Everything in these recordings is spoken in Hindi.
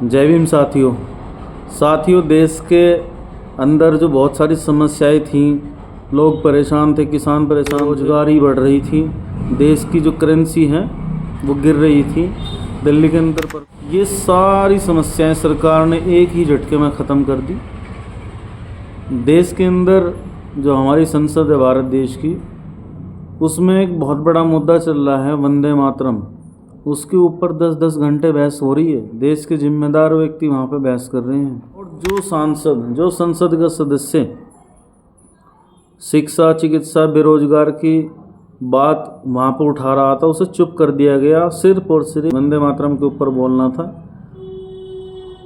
जय भीम साथियों, देश के अंदर जो बहुत सारी समस्याएं थी, लोग परेशान थे, किसान परेशान, रोजगारी बढ़ रही थी, देश की जो करेंसी है वो गिर रही थी दिल्ली के अंदर पर, ये सारी समस्याएं सरकार ने एक ही झटके में ख़त्म कर दी। देश के अंदर जो हमारी संसद है भारत देश की, उसमें एक बहुत बड़ा मुद्दा चल रहा है वंदे मातरम। उसके ऊपर 10-10 घंटे बहस हो रही है। देश के जिम्मेदार व्यक्ति वहाँ पे बहस कर रहे हैं और जो संसद का सदस्य शिक्षा, चिकित्सा, बेरोजगार की बात वहाँ पर उठा रहा था, उसे चुप कर दिया गया। सिर्फ और सिर्फ वंदे मातरम के ऊपर बोलना था।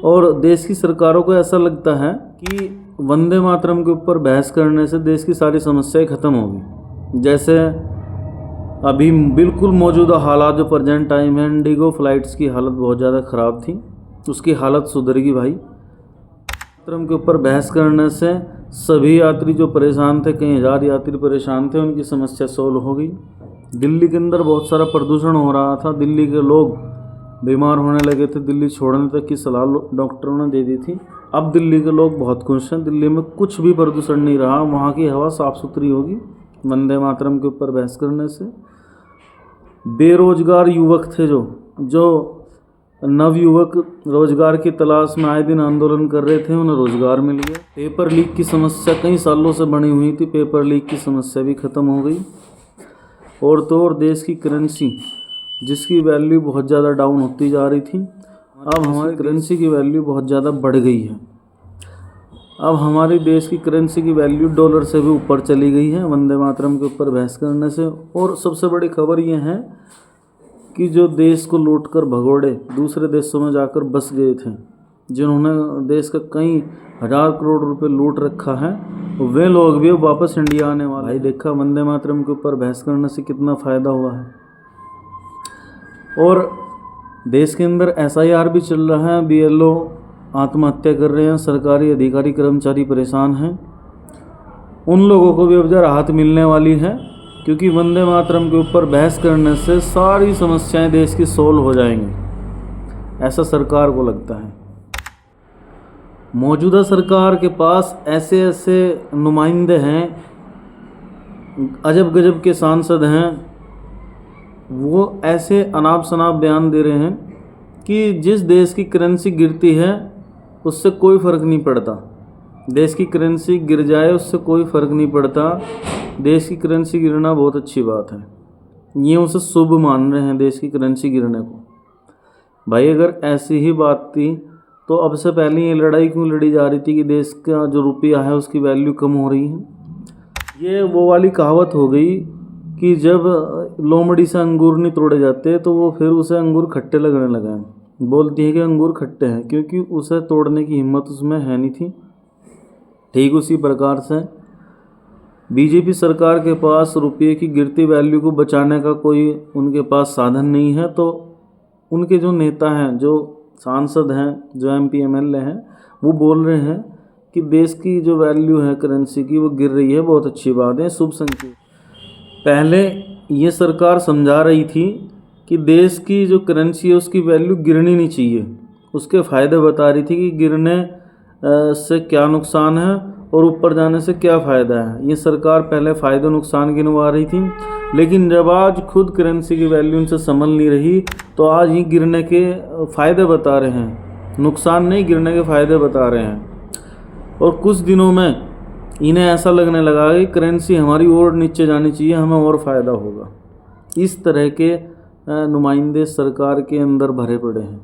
और देश की सरकारों को ऐसा लगता है कि वंदे मातरम के ऊपर बहस करने से देश की सारी समस्याएं ख़त्म होगी। जैसे अभी बिल्कुल मौजूदा हालात जो प्रेजेंट टाइम है, इंडिगो फ्लाइट्स की हालत बहुत ज़्यादा ख़राब थी, उसकी हालत सुधरेगी भाई। मातरम के ऊपर बहस करने से सभी यात्री जो परेशान थे, कई हज़ार यात्री परेशान थे, उनकी समस्या सॉल्व हो गई। दिल्ली के अंदर बहुत सारा प्रदूषण हो रहा था, दिल्ली के लोग बीमार होने लगे थे, दिल्ली छोड़ने तक की सलाह डॉक्टरों ने दे दी थी। अब दिल्ली के लोग बहुत खुश हैं, दिल्ली में कुछ भी प्रदूषण नहीं रहा, वहाँ की हवा साफ़ सुथरी होगी वंदे मातरम के ऊपर बहस करने से। बेरोजगार युवक थे, जो नवयुवक रोजगार की तलाश में आए दिन आंदोलन कर रहे थे, उन्हें रोजगार मिल गया। पेपर लीक की समस्या कई सालों से बनी हुई थी, पेपर लीक की समस्या भी ख़त्म हो गई। और तो और देश की करेंसी, जिसकी वैल्यू बहुत ज़्यादा डाउन होती जा रही थी, अब हमारी करेंसी की वैल्यू बहुत ज़्यादा बढ़ गई है। अब हमारे देश की करेंसी की वैल्यू डॉलर से भी ऊपर चली गई है वंदे मातरम के ऊपर बहस करने से। और सबसे बड़ी खबर ये है कि जो देश को लूटकर भगोड़े दूसरे देशों में जाकर बस गए थे, जिन्होंने देश का कई हज़ार करोड़ रुपए लूट रखा है, वे लोग भी वापस इंडिया आने वाले। भाई देखा वंदे मातरम के ऊपर बहस करने से कितना फ़ायदा हुआ है। और देश के अंदर SIR भी चल रहा है, BLO आत्महत्या कर रहे हैं, सरकारी अधिकारी कर्मचारी परेशान हैं। उन लोगों को भी अब जरा राहत मिलने वाली है, क्योंकि वंदे मातरम के ऊपर बहस करने से सारी समस्याएं देश की सॉल्व हो जाएंगी, ऐसा सरकार को लगता है। मौजूदा सरकार के पास ऐसे नुमाइंदे हैं, अजब गजब के सांसद हैं, वो ऐसे अनाप शनाप बयान दे रहे हैं कि जिस देश की करेंसी गिरती है उससे कोई फ़र्क नहीं पड़ता। देश की करेंसी गिर जाए उससे कोई फ़र्क नहीं पड़ता, देश की करेंसी गिरना बहुत अच्छी बात है। ये उसे शुभ मान रहे हैं देश की करेंसी गिरने को। भाई अगर ऐसी ही बात थी तो अब से पहले ये लड़ाई क्यों लड़ी जा रही थी कि देश का जो रुपया है उसकी वैल्यू कम हो रही है। ये वो वाली कहावत हो गई कि जब लोमड़ी से अंगूर नहीं तोड़े जाते तो वो फिर उसे अंगूर खट्टे लगने लगे हैं। बोलती है कि अंगूर खट्टे हैं क्योंकि उसे तोड़ने की हिम्मत उसमें है नहीं थी। ठीक उसी प्रकार से बीजेपी सरकार के पास रुपये की गिरती वैल्यू को बचाने का कोई उनके पास साधन नहीं है, तो उनके जो नेता हैं, जो सांसद हैं, जो MP MLA हैं, वो बोल रहे हैं कि देश की जो वैल्यू है करेंसी की वो गिर रही है, बहुत अच्छी बात है, शुभ संकेत। पहले ये सरकार समझा रही थी कि देश की जो करेंसी है उसकी वैल्यू गिरनी नहीं चाहिए, उसके फ़ायदे बता रही थी कि गिरने से क्या नुकसान है और ऊपर जाने से क्या फ़ायदा है। ये सरकार पहले फ़ायदे नुकसान गिनवा रही थी, लेकिन जब आज खुद करेंसी की वैल्यू उनसे संभल नहीं रही तो आज ये गिरने के फ़ायदे बता रहे हैं, नुकसान नहीं, गिरने के फ़ायदे बता रहे हैं। और कुछ दिनों में इन्हें ऐसा लगने लगा कि करेंसी हमारी और नीचे जानी चाहिए, हमें और फ़ायदा होगा। इस तरह के नुमाइंदे सरकार के अंदर भरे पड़े हैं।